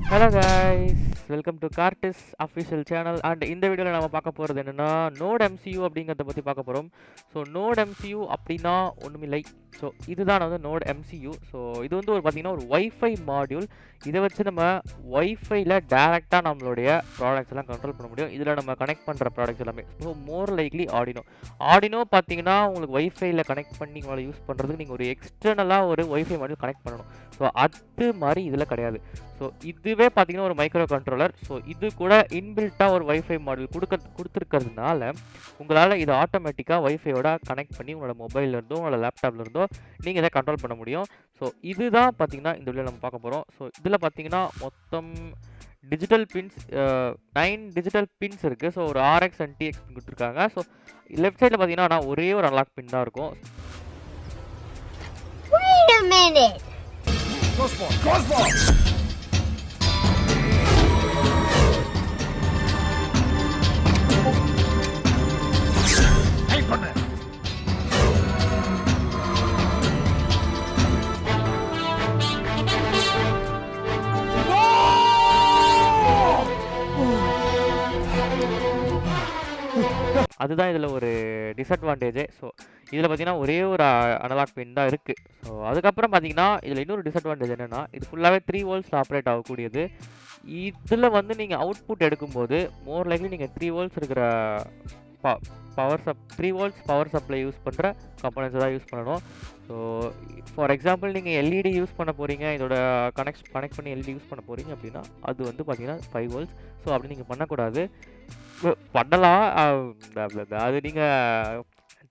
Hello guys, welcome to Cartis official channel and இந்த வீடியோல நாம பார்க்க போறது என்னன்னா NodeMCU அப்படிங்கறத பத்தி பார்க்க போறோம். So NodeMCU அப்படினா ஒண்ணுமில்லை. So இதுதான் வந்து NodeMCU. So இது வந்து பாத்தீங்கன்னா ஒரு Wi-Fi மாடியூல். இத வச்சு நம்ம Wi-Fi-ல டைரக்ட்டா நம்மளுடைய ப்ராடக்ட்ஸ் எல்லாம் கண்ட்ரோல் பண்ண முடியும். இதுல நம்ம கனெக்ட் பண்ற ப்ராடக்ட்ஸ் எல்லாமே. So more likely Arduino பாத்தீங்கன்னா உங்களுக்கு Wi-Fi-ல கனெக்ட் பண்ணி உங்களால யூஸ் பண்றதுக்கு நீங்க ஒரு எக்ஸ்டர்னலா ஒரு Wi-Fi மாடியூல் கனெக்ட் பண்ணணும். So அது மாதிரி இதுல கிடையாது. ஸோ இதுவே பார்த்தீங்கன்னா ஒரு மைக்ரோ கண்ட்ரோலர். ஸோ இது கூட இன்பில்ட்டாக ஒரு வைஃபை மாடல் கொடுத்துருக்கிறதுனால உங்களால் இது ஆட்டோமேட்டிக்காக வைஃபையோட கனெக்ட் பண்ணி உங்களோட மொபைல்லேருந்தோ உங்களோட லேப்டாப்லேருந்தோ நீங்கள் இதை கண்ட்ரோல் பண்ண முடியும். ஸோ இதுதான் பார்த்தீங்கன்னா இந்த வீடியோ நம்ம பார்க்க போகிறோம். ஸோ இதில் பார்த்தீங்கன்னா மொத்தம் டிஜிட்டல் பின்ஸ் 9 டிஜிட்டல் பின்ஸ் இருக்குது. ஸோ ஒரு RX அண்ட் TX பின் கொடுத்துருக்காங்க. ஸோ லெஃப்ட் சைடில் பார்த்தீங்கன்னா ஒரே ஒரு அன்லாக் பின் தான் இருக்கும். Wait a minute. Corsair! Hey, partner! அதுதான் இதில் ஒரு டிஸ்அட்வான்டேஜ். ஸோ இதில் பார்த்தீங்கன்னா ஒரே ஒரு அனலாக் பின் தான் இருக்குது. ஸோ அதுக்கப்புறம் பார்த்தீங்கன்னா இதில் இன்னொரு டிஸ்அட்வான்டேஜ் என்னென்னா இது ஃபுல்லாகவே 3 வோல்ட்ஸில் ஆப்ரேட் ஆகக்கூடியது. இதில் வந்து நீங்கள் அவுட்புட் எடுக்கும்போது மோர் லைக்லி நீங்கள் 3 வோல்ட்ஸ் இருக்கிற power 3 volts power supply use பண்ணுற கம்பனன்ட்ஸ் தான் யூஸ் பண்ணணும். ஸோ ஃபார் எக்ஸாம்பிள் நீங்கள் எல்இடி யூஸ் பண்ண போகிறீங்க, இதோட கனெக்ட் பண்ணி எல்இடி யூஸ் பண்ண போகிறீங்க அப்படின்னா அது வந்து பார்த்தீங்கன்னா 5 வோல்ட்ஸ். ஸோ அப்படி நீங்கள் பண்ணக்கூடாது. பண்ணலாம், அது நீங்கள்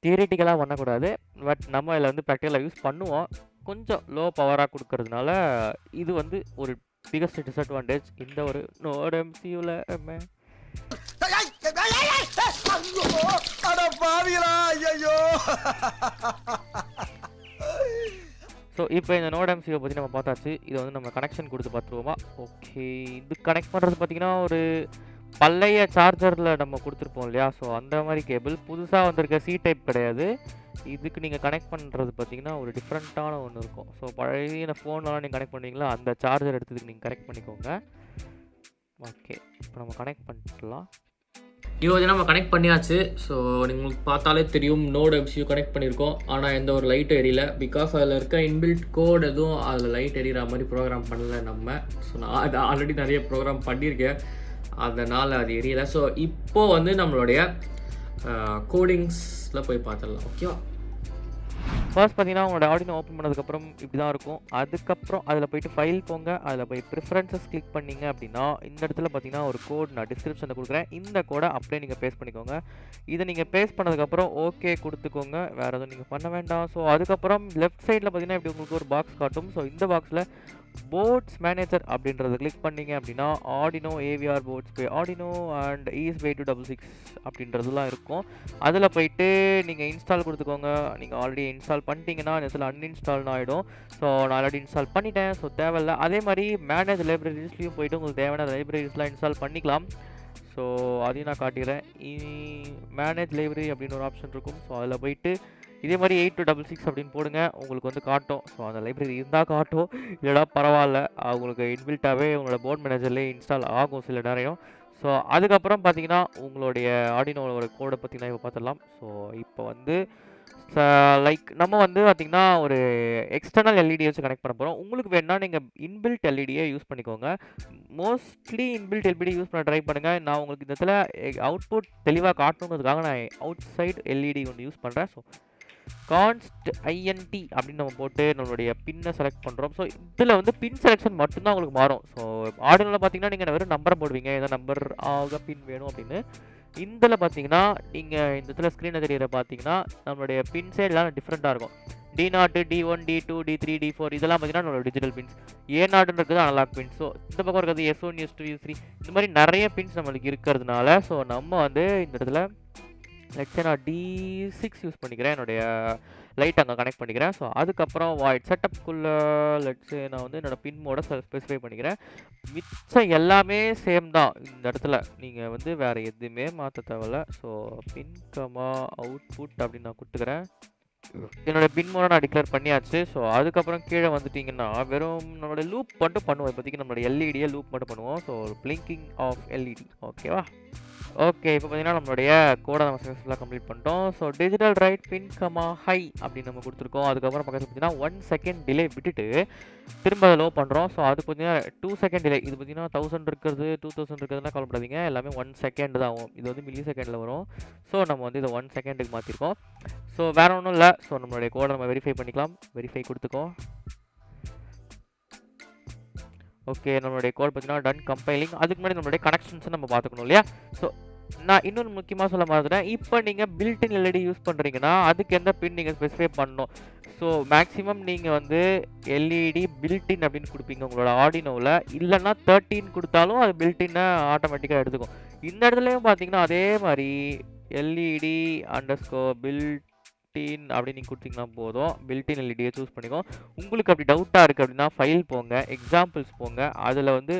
தியரிட்டிக்கலாக பண்ணக்கூடாது. பட் நம்ம இதில் வந்து ப்ராக்டிக்கலாக யூஸ் பண்ணுவோம். கொஞ்சம் லோ பவராக கொடுக்கறதுனால இது வந்து ஒரு பிகஸ்ட் டிஸ்அட்வான்டேஜ் இந்த ஒரு NodeMCUல. ஸோ இப்போ இந்த NodeMCU பற்றி நம்ம பார்த்தாச்சு. இதை வந்து நம்ம கனெக்ஷன் கொடுத்து பார்த்துருவோமா? ஓகே, இது கனெக்ட் பண்ணுறது பார்த்தீங்கன்னா ஒரு பழைய சார்ஜரில் நம்ம கொடுத்துருப்போம் இல்லையா? ஸோ அந்த மாதிரி கேபிள் புதுசாக வந்திருக்க C டைப் கிடையாது. இதுக்கு நீங்கள் கனெக்ட் பண்ணுறது பார்த்தீங்கன்னா ஒரு டிஃப்ரெண்ட்டான ஒன்று இருக்கும். ஸோ பழைய ஃபோன்லாம் நீங்கள் கனெக்ட் பண்ணுவீங்களா, அந்த சார்ஜர் எடுத்ததுக்கு நீங்கள் கனெக்ட் பண்ணிக்கோங்க. ஓகே, இப்போ நம்ம கனெக்ட் பண்ணிக்கலாம். இப்போ வந்து நம்ம கனெக்ட் பண்ணியாச்சு. ஸோ உங்களுக்கு பார்த்தாலே தெரியும் NodeMCU கனெக்ட் பண்ணியிருக்கோம். ஆனால் எந்த ஒரு லைட்டும் எரியல. பிகாஸ் அதில் இருக்க இன்பில்ட் கோட் எதுவும் அதில் லைட் எரியிற மாதிரி ப்ரோக்ராம் பண்ணலை நம்ம. ஸோ நான் அது ஆல்ரெடி நிறைய ப்ரோக்ராம் பண்ணியிருக்கேன், அதனால் அது எரியலை. ஸோ இப்போது வந்து நம்மளுடைய கோடிங்ஸில் போய் பார்த்துடலாம். ஓகேவா? ஃபர்ஸ்ட் பார்த்தீங்கன்னா உங்களோட Arduino ஓப்பன் பண்ணதுக்கப்புறம் இப்படி தான் இருக்கும். அதுக்கப்புறம் அதில் போய்ட்டு ஃபைல் போங்க. அதில் போய் ப்ரிஃபரன்சஸ் கிளிக் பண்ணிங்க அப்படின்னா இந்த இடத்துல பார்த்தீங்கன்னா ஒரு கோட் நான் டிஸ்கிரிப்ஷனில் கொடுக்குறேன். இந்த கோடை அப்படியே நீங்கள் பேஸ்ட் பண்ணிக்கோங்க. இதை நீங்கள் பேஸ்ட் பண்ணதுக்கப்புறம் ஓகே கொடுத்துக்கோங்க. வேறு எதுவும் நீங்கள் பண்ண வேண்டாம். ஸோ அதுக்கப்புறம் லெஃப்ட் சைடில் பார்த்தீங்கன்னா இப்படி உங்களுக்கு ஒரு பாக்ஸ் காட்டும். ஸோ இந்த பாக்ஸில் போர்ட்ஸ் மேனேஜர் அப்படின்றத கிளிக் பண்ணிங்க அப்படின்னா Arduino AVR boards Arduino and ESP8266 அப்படின்றதுலாம் இருக்கும். அதில் போயிட்டு நீங்கள் இன்ஸ்டால் கொடுத்துக்கோங்க. நீங்கள் ஆல்ரெடி இன்ஸ்டால் பண்ணிட்டீங்கன்னா இதில் அன்இன்ஸ்டால்னு ஆகிடும். ஸோ நான் ஆல்ரெடி இன்ஸ்டால் பண்ணிட்டேன், ஸோ தேவையில்லை. அதே மாதிரி மேனேஜ் லைப்ரரிஸ்லையும் போய்ட்டு உங்களுக்கு தேவையான லைப்ரரிஸ்லாம் இன்ஸ்டால் பண்ணிக்கலாம். ஸோ அதையும் நான் காட்டிடுறேன். மேனேஜ் லைப்ரரி அப்படின்னு ஒரு ஆப்ஷன் இருக்கும். ஸோ அதில் போயிட்டு இதே மாதிரி 8266 அப்படின்னு போடுங்க, உங்களுக்கு வந்து காட்டும். ஸோ அந்த லைப்ரரி இருந்தால் காட்டும், இல்லைனா பரவாயில்ல, உங்களுக்கு இன்பில்ட்டாகவே உங்களோட போர்ட் மேனேஜர்லேயே இன்ஸ்டால் ஆகும் சில நேரம். ஸோ அதுக்கப்புறம் பார்த்தீங்கன்னா உங்களுடைய Arduinoவோட கோடை பார்த்தீங்கன்னா இப்போ பார்த்துடலாம். ஸோ இப்போ வந்து லைக் நம்ம வந்து பார்த்திங்கன்னா ஒரு எக்ஸ்டர்னல் எல்இடி வச்சு கனெக்ட் பண்ண போகிறோம். உங்களுக்கு வேணுன்னா நீங்கள் இன்பில்ட் எல்இடியை யூஸ் பண்ணிக்கோங்க. மோஸ்ட்லி இன்பில்ட் எல்இடி யூஸ் பண்ண ட்ரை பண்ணுங்கள். நான் உங்களுக்கு இந்த இடத்துல அவுட்புட் தெளிவாக காட்டணுங்கிறதுக்காக நான் அவுட் சைடு எல்இடி ஒன்று யூஸ் பண்ணுறேன். ஸோ கான்ஸ்ட் INT அப்படின்னு நம்ம போட்டு நம்மளுடைய பின்னை செலக்ட் பண்ணுறோம். ஸோ இதில் வந்து பின் செலெக்ஷன் மட்டும்தான் உங்களுக்கு மாறும். ஸோ Arduinoல பார்த்தீங்கன்னா நீங்கள் வெறும் நம்பரை போடுவீங்க, எந்த நம்பர் ஆக பின் வேணும் அப்படின்னு. இதில் பார்த்தீங்கன்னா நீங்கள் இந்த இடத்துல ஸ்க்ரீனை தெரியற பார்த்தீங்கன்னா நம்மளுடைய பின் சைட்லாம் டிஃப்ரெண்ட்டாக இருக்கும். D0, D1, D2, D3, D4 இதெல்லாம் பார்த்தீங்கன்னா நம்மளோட டிஜிட்டல் பின்ஸ். A0 இருக்குது அனலாக் பின்ஸ். ஸோ இந்த பக்கம் இருக்கிறது S1, S2, S3 இந்த மாதிரி நிறைய பின்ஸ் நம்மளுக்கு இருக்கிறதுனால ஸோ நம்ம வந்து இந்த இடத்துல லெட்ஸே நான் D6 யூஸ் பண்ணிக்கிறேன். என்னுடைய லைட் அங்கே கனெக்ட் பண்ணிக்கிறேன். ஸோ அதுக்கப்புறம் வாய்ட் செட்டப்குள்ளே லெட்ஸே நான் வந்து என்னோடய பின் மோட ஸ்பெசிஃபை பண்ணிக்கிறேன். மிச்சம் எல்லாமே சேம் தான். இந்த இடத்துல நீங்கள் வந்து வேறு எதுவுமே மாற்ற தேவையில்ல. ஸோ பின் கமா அவுட்புட் அப்படின்னு நான் கொடுத்துக்கிறேன். என்னோட பின் மோட நான் டிக்ளேர் பண்ணியாச்சு. ஸோ அதுக்கப்புறம் கீழே வந்துட்டிங்கன்னா வெறும் நம்மளோட லூப் மட்டும் பண்ணுவோம். இப்போதைக்கு நம்மளோட எல்இடியை லூப் மட்டும் பண்ணுவோம். ஸோ பிளிங்கிங் ஆஃப் எல்இடி ஓகேவா. ஓகே, இப்போ பார்த்தீங்கன்னா நம்மளுடைய கோடை நம்ம சக்ஸஸ்ஃபுல்லாக கம்ப்ளீட் பண்ணிட்டோம். ஸோ டிஜிட்டல் ரைட் பின் ஹை அப்படின்னு நம்ம கொடுத்துருக்கோம். அதுக்கப்புறம் பக்கத்தில் பார்த்தீங்கன்னா 1 செகண்ட் டிலே விட்டுட்டு திரும்ப அதை லோ பண்ணுறோம். ஸோ அது பார்த்தீங்கன்னா 2 செகண்ட் டிலே. இது பார்த்தீங்கன்னா 1000 இருக்கிறது 2000 இருக்கிறதுலாம் கவலைப்படாதீங்க, எல்லாமே 1 செகண்ட் தான் ஆகும். இது வந்து மில்லி செகண்டில் வரும். ஸோ நம்ம வந்து இதை 1 செகண்டுக்கு மாற்றிருக்கோம். ஸோ வேறு ஒன்றும் இல்லை. ஸோ நம்மளுடைய கோடை நம்ம வெரிஃபை பண்ணிக்கலாம். வெரிஃபை கொடுத்துக்கோ. ஓகே, நம்மளுடைய கோட் பார்த்தீங்கன்னா டன் கம்பைலிங். அதுக்கு முன்னாடி நம்மளுடைய கனெக்ஷன்ஸை நம்ம பார்த்துக்கணும் இல்லையா. ஸோ நான் இன்னொன்று முக்கியமாக சொல்ல மாதிரிட்டேன். இப்போ நீங்கள் பில்டின் எல்இடி யூஸ் பண்ணுறீங்கன்னா அதுக்கு எந்த பின் நீங்கள் ஸ்பெசிஃபை பண்ணணும். ஸோ மேக்ஸிமம் நீங்கள் வந்து எல்இடி பில்டின் அப்படின்னு கொடுப்பீங்க உங்களோட ஆர்டினோவில். இல்லைன்னா 13 கொடுத்தாலும் அது பில்டினை ஆட்டோமேட்டிக்காக எடுத்துக்கும். இந்த இடத்துலையும் பார்த்தீங்கன்னா அதே மாதிரி எல்இடி _பில்டின் அப்படின்னு நீங்கள் கொடுத்தீங்கன்னா போதும். பில்டின் எல்இடியை சூஸ் பண்ணிக்கோ. உங்களுக்கு அப்படி டவுட்டாக இருக்குது அப்படின்னா ஃபைல் போங்க, எக்ஸாம்பிள்ஸ் போங்க. அதில் வந்து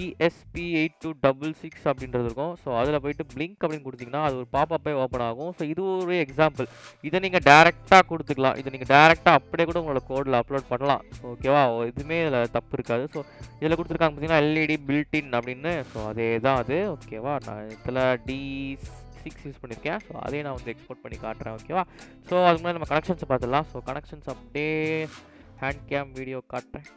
ESP8266 அப்படின்றது இருக்கும். ஸோ அதில் போயிட்டு பிளிங்க் அப்படின்னு கொடுத்தீங்கன்னா அது ஒரு பாப்பப்பே ஓப்பன் ஆகும். ஸோ இது ஒரு எக்ஸாம்பிள். இதை நீங்கள் டேரெக்டாக கொடுத்துக்கலாம். இதை நீங்கள் டேரெக்டாக அப்படியே கூட உங்களோட கோடில் அப்லோட் பண்ணலாம். ஓகேவா, எதுவுமே இதில் தப்பு இருக்காது. ஸோ இதில் கொடுத்துருக்காங்க பார்த்தீங்கன்னா எல்இடி பில்டின் அப்படின்னு. ஸோ அதே தான் அது. ஓகேவா, நான் இதில் D6 யூஸ் பண்ணியிருக்கேன். ஸோ அதே நான் வந்து எக்ஸ்போர்ட் பண்ணி காட்டுறேன். ஓகேவா, ஸோ அதுக்கு முன்னாடி நம்ம கனெக்ஷன்ஸை பார்த்துடலாம். ஸோ கனெக்ஷன்ஸ் அப்படியே ஹேண்ட் கேம் வீடியோ காட்டுறேன்.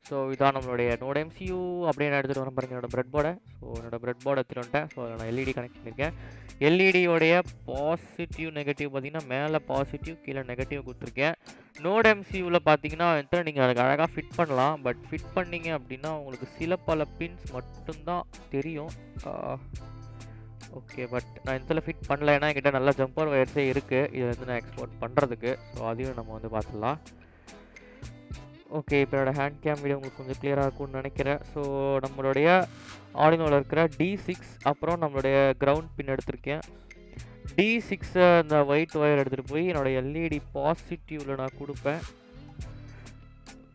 ஸோ இதான் நம்மளுடைய NodeMCU. அப்படியே நான் எடுத்துகிட்டு வரேன் பாருங்கள் என்னோட ப்ரெட் போர்டை. ஸோ என்னோட ப்ரெட் போர்டை எடுத்துகிட்டு வந்துட்டேன். ஸோ அதில் நான் எல்இடி கனெக்ட் பண்ணியிருக்கேன். எல்இடியோடைய பாசிட்டிவ் நெகட்டிவ் பார்த்தீங்கன்னா மேலே பாசிட்டிவ் கீழே நெகட்டிவ் கொடுத்துருக்கேன். NodeMCUவில் பார்த்தீங்கன்னா நீங்கள் அதுக்கு அழகாக ஃபிட் பண்ணலாம். பட் ஃபிட் பண்ணிங்க அப்படின்னா உங்களுக்கு சில பல பின்ஸ் மட்டும்தான் தெரியும். ஓகே, பட் நான் இதில் ஃபிட் பண்ணல. ஏன்னா என்கிட்ட நல்லா ஜம்பர் வயர்ஸே இருக்குது இதை வந்து நான் எக்ஸ்போர்ட் பண்ணுறதுக்கு. ஸோ அதையும் நம்ம வந்து பார்த்துடலாம். ஓகே, இப்போ என்னோடய ஹேண்ட் கேம் வீடியோ உங்களுக்கு கொஞ்சம் கிளியராக இருக்கும்னு நினைக்கிறேன். ஸோ நம்மளுடைய ஆர்டினோவில் இருக்கிற D6 அப்புறம் நம்மளுடைய கிரவுண்ட் பின் எடுத்திருக்கேன். D6 அந்த ஒயிட் ஒயர் எடுத்துகிட்டு போய் என்னோடய எல்இடி பாசிட்டிவில் நான் கொடுப்பேன்.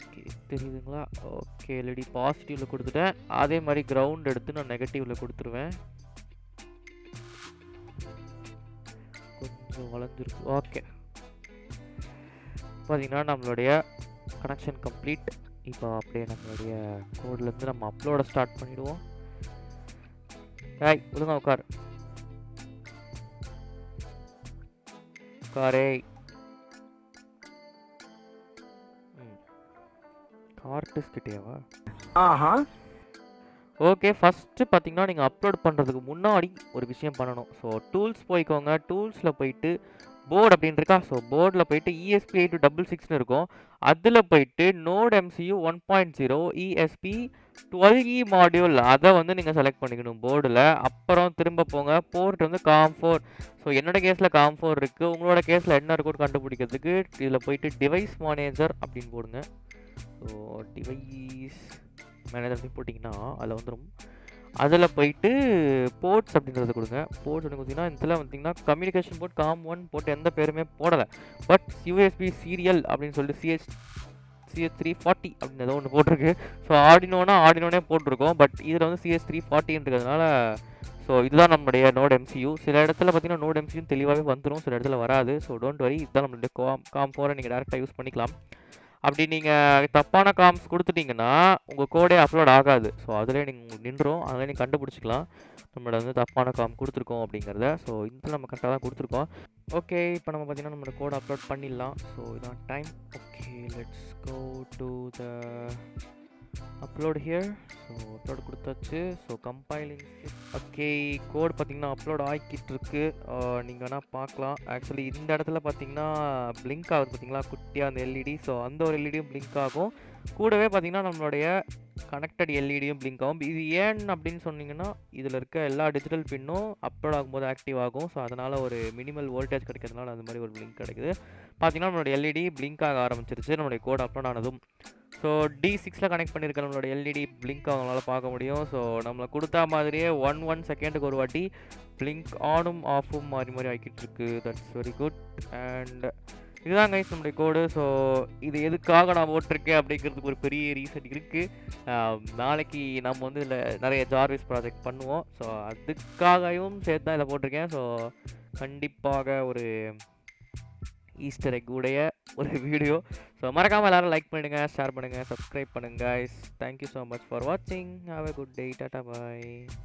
ஓகே, தெரியுதுங்களா. ஓகே, எல்இடி பாசிட்டிவில் கொடுத்துட்டேன். அதே மாதிரி கிரவுண்ட் எடுத்து நான் நெகட்டிவில் கொடுத்துருவேன். கொஞ்சம் வளைஞ்சிருக்கு. ஓகே, பார்த்தீங்கன்னா நம்மளுடைய கனெக்ஷன் கம்ப்ளீட். இப்போ அப்படியே நம்மளுடைய கோட்லேருந்து நம்ம அப்லோட ஸ்டார்ட் பண்ணிவிடுவோம். ஒழுங்கா உட்கார் உட்காரே. கார்டிஸ் கிட்டேவா? ஆஹா. ஓகே, ஃபஸ்ட்டு பார்த்தீங்கன்னா நீங்கள் அப்லோட் பண்ணுறதுக்கு முன்னாடி ஒரு விஷயம் பண்ணணும். ஸோ டூல்ஸ் போய்க்கோங்க. டூல்ஸில் போயிட்டு போர்டு அப்படின்னு இருக்கா. ஸோ போர்டில் போயிட்டு ESP8266 இருக்கும். அதில் போயிட்டு NodeMCU 1.0 ESP12E மாடியூல் அதை வந்து நீங்கள் செலக்ட் பண்ணிக்கணும் போர்டில். அப்புறம் திரும்ப போங்க. போர்ட் வந்து COM4. ஸோ என்னோட கேஸில் COM4 இருக்குது. உங்களோட கேஸில் என்ன இருக்குன்னு கண்டுபிடிக்கிறதுக்கு இதில் போயிட்டு டிவைஸ் மேனேஜர் அப்படின்னு போடுங்க. ஸோ டிவைஸ் மேனேஜர் அப்படின்னு போட்டிங்கன்னா அதில் வந்துடும். அதில் போயிட்டு போர்ட்ஸ் அப்படின்றத கொடுங்க. போர்ட்ஸ் அப்படின்னு பார்த்தீங்கன்னா இதில் பார்த்தீங்கன்னா கம்யூனிகேஷன் போர்ட் COM1 போட்டு எந்த பேருமே போடலை. பட் USB சீரியல் அப்படின்னு சொல்லிட்டு CH340 அப்படின்னு ஏதோ ஒன்று போட்டிருக்கு. ஸோ ஆர்டினோனே போட்டிருக்கோம். பட் இதில் வந்து CH340ன்றதுனால ஸோ இதுதான் நம்மளுடைய NodeMCU. சில இடத்துல பார்த்தீங்கன்னா NodeMCU தெளிவாகவே வந்துடும், சில இடத்துல வராது. ஸோ டோன்ட் வரி, இதுதான் நம்மளுடைய COM4 நீங்கள் டேரெக்டாக யூஸ் பண்ணிக்கலாம். அப்படி நீங்கள் தப்பான காம்ஸ் கொடுத்துட்டிங்கன்னா உங்கள் கோடே அப்லோட் ஆகாது. ஸோ அதிலே நீங்கள் நின்றோம். அதில் நீங்கள் கண்டுபிடிச்சிக்கலாம் நம்மளோட வந்து தப்பான காம் கொடுத்துருக்கோம் அப்படிங்கிறத. ஸோ இதில் நம்ம கரெக்டாக தான் கொடுத்துருக்கோம். ஓகே, இப்போ நம்ம பார்த்தீங்கன்னா நம்மளோட கோடை அப்லோட் பண்ணிடலாம். ஸோ இதான் time. Okay, let's go to the upload here. So upload கொடுத்தாச்சு. So compiling. ஓகே, கோட் பார்த்தீங்கன்னா அப்லோட் ஆகிக்கிட்டு இருக்கு. நீங்கள் வேணால் பார்க்கலாம். ஆக்சுவலி இந்த இடத்துல பார்த்தீங்கன்னா பிளிங்க் ஆகுது பார்த்தீங்களா குட்டியாக அந்த எல்இடி. ஸோ அந்த ஒரு எல்இடியும் பிளிங்க் ஆகும். கூடவே பார்த்தீங்கன்னா நம்மளுடைய கனெக்டட் எல்இடியும் பிளிங்க் ஆகும். இது ஏன் அப்படின்னு சொன்னீங்கன்னா இதில் இருக்க எல்லா டிஜிட்டல் பின்னும் அப்லோட் ஆகும்போது ஆக்டிவ் ஆகும். ஸோ அதனால் ஒரு மினிமல் வோல்டேஜ் கிடைக்கிறதுனால அந்த மாதிரி ஒரு பிளிங்க் கிடைக்குது. பார்த்தீங்கன்னா நம்மளோட எல்இடி பிளிங்க் ஆக ஆரம்பிச்சிருச்சு நம்மளுடைய கோட் அப்லோட் ஆனதும். ஸோ D6 கனெக்ட் பண்ணியிருக்க நம்மளோட எல்இடி பிளிங்க் அவங்களால பார்க்க முடியும். ஸோ நம்மளை கொடுத்தா மாதிரியே 1 செகண்டுக்கு ஒரு வாட்டி பிளிங்க் ஆனும் ஆஃபும் மாறி ஆகிக்கிட்டு இருக்கு. That's very good. அண்ட் இதுதான் கைஸ் நம்மளுடைய கோடு. ஸோ இது எதுக்காக நான் போட்டிருக்கேன் அப்படிங்கிறதுக்கு ஒரு பெரிய ரீசன் இருக்குது. நாளைக்கு நம்ம வந்து இதில் நிறைய ஜார்விஸ் ப்ராஜெக்ட் பண்ணுவோம். ஸோ அதுக்காகவும் சேர்த்து தான் இதில் போட்டிருக்கேன். ஸோ கண்டிப்பாக ஒரு ஈஸ்டர் எக் உடைய ஒரு வீடியோ. ஸோ மறக்காமல் எல்லாரும் லைக் பண்ணுங்கள், ஷேர் பண்ணுங்கள், சப்ஸ்கிரைப் பண்ணுங்கள். தேங்க்யூ ஸோ மச் ஃபார் வாட்சிங். Have a good day. Tata bye.